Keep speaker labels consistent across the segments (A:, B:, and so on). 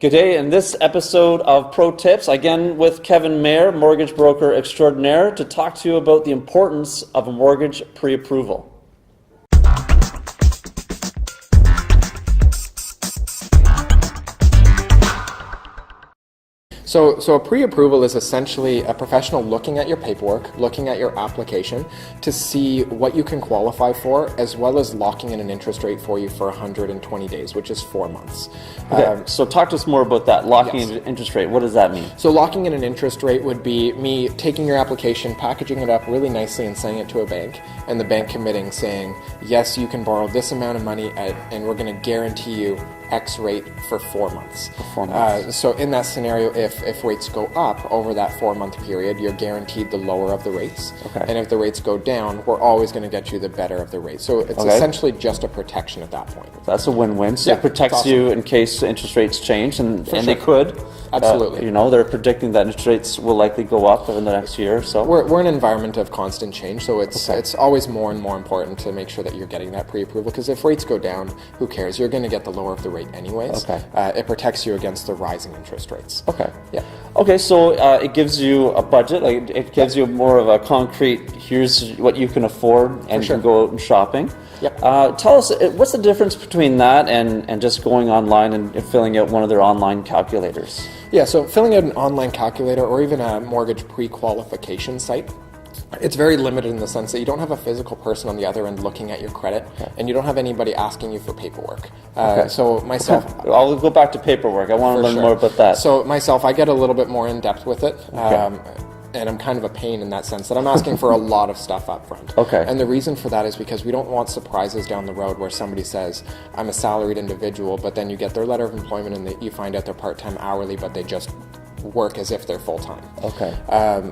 A: Good day. In this episode of Pro Tips, again with Kevin Mayer, mortgage broker extraordinaire, to talk to you about the importance of a mortgage pre-approval.
B: So a pre-approval is essentially a professional looking at your paperwork, looking at your application to see what you can qualify for, as well as locking in an interest rate for you for 120 days, which is 4 months.
A: Okay, so talk to us more about that, locking in an interest rate. What does that mean?
B: So locking in an interest rate would be me taking your application, packaging it up really nicely and sending it to a bank, and the bank committing saying, yes, you can borrow this amount of money and we're going to guarantee you X rate for 4 months.
A: For 4 months.
B: So in that scenario, if rates go up over that 4 month period, you're guaranteed the lower of the rates.
A: Okay.
B: And if the rates go down, we're always going to get you the better of the rates. So it's essentially just a protection at that point.
A: That's a win-win. So it protects you in case interest rates change, and they could.
B: Absolutely.
A: They're predicting that interest rates will likely go up in the next year or so.
B: We're in an environment of constant change, so it's always more and more important to make sure that you're getting that pre-approval, because if rates go down, who cares? You're going to get the lower of the rate anyways.
A: Okay.
B: It protects you against the rising interest rates.
A: Okay.
B: Yeah.
A: Okay, so it gives you a budget. Like it gives you more of a concrete, here's what you can afford, and you can go out and shopping.
B: Yep.
A: Tell us, what's the difference between that and just going online and filling out one of their online calculators?
B: Yeah, so filling out an online calculator or even a mortgage pre-qualification site, it's very limited in the sense that you don't have a physical person on the other end looking at your credit, and you don't have anybody asking you for paperwork. So myself...
A: I'll go back to paperwork. I want to learn more about that.
B: So myself, I get a little bit more in depth with it. And I'm kind of a pain in that sense that I'm asking for a lot of stuff up front.
A: Okay.
B: And the reason for that is because we don't want surprises down the road where somebody says, I'm a salaried individual, but then you get their letter of employment and you find out they're part-time hourly, but they just work as if they're full-time.
A: Okay.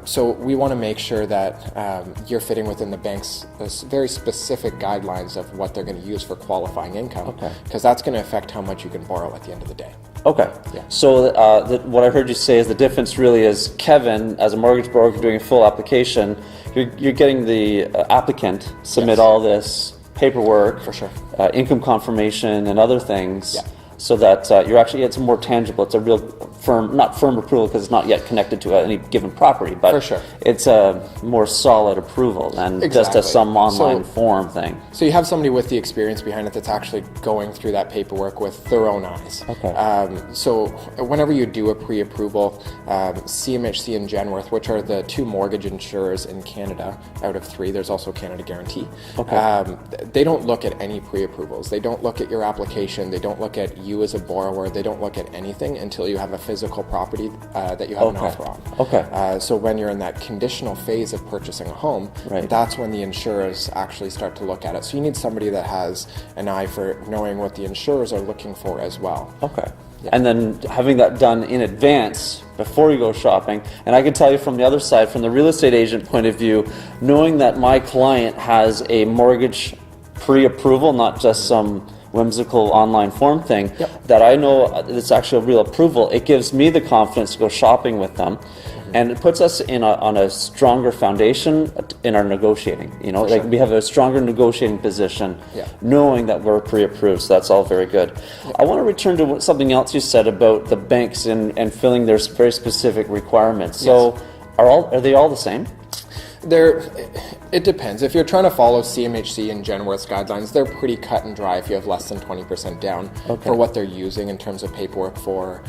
B: So we want to make sure that you're fitting within the bank's very specific guidelines of what they're going to use for qualifying income, because that's going to affect how much you can borrow at the end of the day.
A: Okay.
B: Yeah.
A: So what I heard you say is the difference really is Kevin, as a mortgage broker doing a full application, you're getting the applicant submit all this paperwork,
B: for sure,
A: income confirmation and other things.
B: Yeah.
A: So that it's more tangible. It's a real not firm approval because it's not yet connected to any given property, but
B: for sure,
A: it's a more solid approval than just some online form thing.
B: So you have somebody with the experience behind it that's actually going through that paperwork with their own eyes.
A: Okay.
B: So whenever you do a pre-approval, CMHC and Genworth, which are the two mortgage insurers in Canada out of 3, there's also Canada Guarantee.
A: Okay.
B: They don't look at any pre-approvals. They don't look at your application. They don't look at you as a borrower. They don't look at anything until you have a physical property that you have an offer on.
A: Okay.
B: So when you're in that conditional phase of purchasing a home, that's when the insurers actually start to look at it. So you need somebody that has an eye for knowing what the insurers are looking for as well.
A: Okay. Yeah. And then having that done in advance before you go shopping. And I can tell you from the other side, from the real estate agent point of view, knowing that my client has a mortgage pre-approval, not just some whimsical online form thing, that I know it's actually a real approval, it gives me the confidence to go shopping with them. And it puts us on a stronger foundation in our negotiating. We have a stronger negotiating position, knowing that we're pre-approved. So that's all very good. I want to return to something else you said about the banks and filling their very specific requirements. So are they all the same?
B: It depends. If you're trying to follow CMHC and Genworth's guidelines, they're pretty cut and dry if you have less than 20% down for what they're using in terms of paperwork for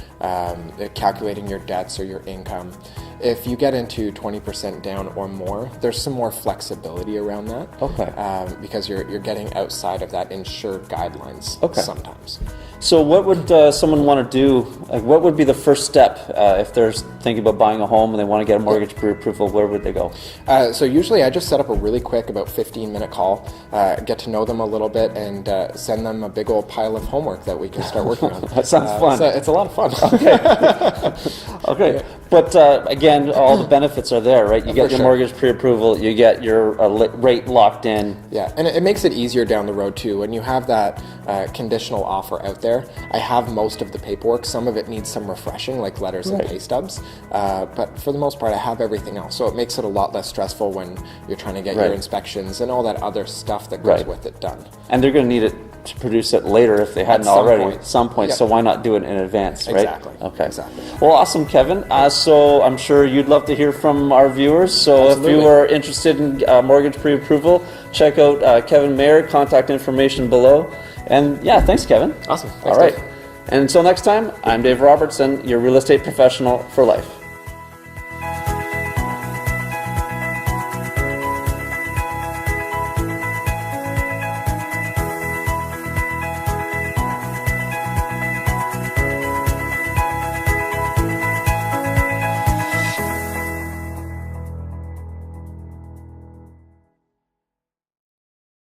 B: calculating your debts or your income. If you get into 20% down or more, there's some more flexibility around that. Because you're getting outside of that insured guidelines sometimes.
A: So what would someone want to do? Like, what would be the first step if they're thinking about buying a home and they want to get a mortgage pre-approval? Where would they go?
B: So usually I just set up a really quick, about 15-minute call, get to know them a little bit, and send them a big old pile of homework that we can start working on.
A: That sounds fun.
B: It's a lot of fun.
A: Okay. But again, all the benefits are there, right? You get your mortgage pre-approval, you get your rate locked in.
B: Yeah, and it makes it easier down the road too. When you have that conditional offer out there, I have most of the paperwork. Some of it needs some refreshing, like letters and pay stubs. But for the most part, I have everything else. So it makes it a lot less stressful when you're trying to get your inspections and all that other stuff that goes with it done.
A: And they're going to need it to produce it later if they hadn't
B: some
A: already.
B: point.
A: Some point.
B: Yep.
A: So why not do it in advance, right?
B: Exactly.
A: Okay.
B: Exactly.
A: Well, awesome, Kevin. So I'm sure you'd love to hear from our viewers. So
B: Absolutely.
A: if you are interested in mortgage pre-approval, check out Kevin Mayer. Contact information below. And yeah, thanks, Kevin.
B: Awesome. Thanks,
A: All right.
B: Dave.
A: And until next time, I'm Dave Robertson, your real estate professional for life.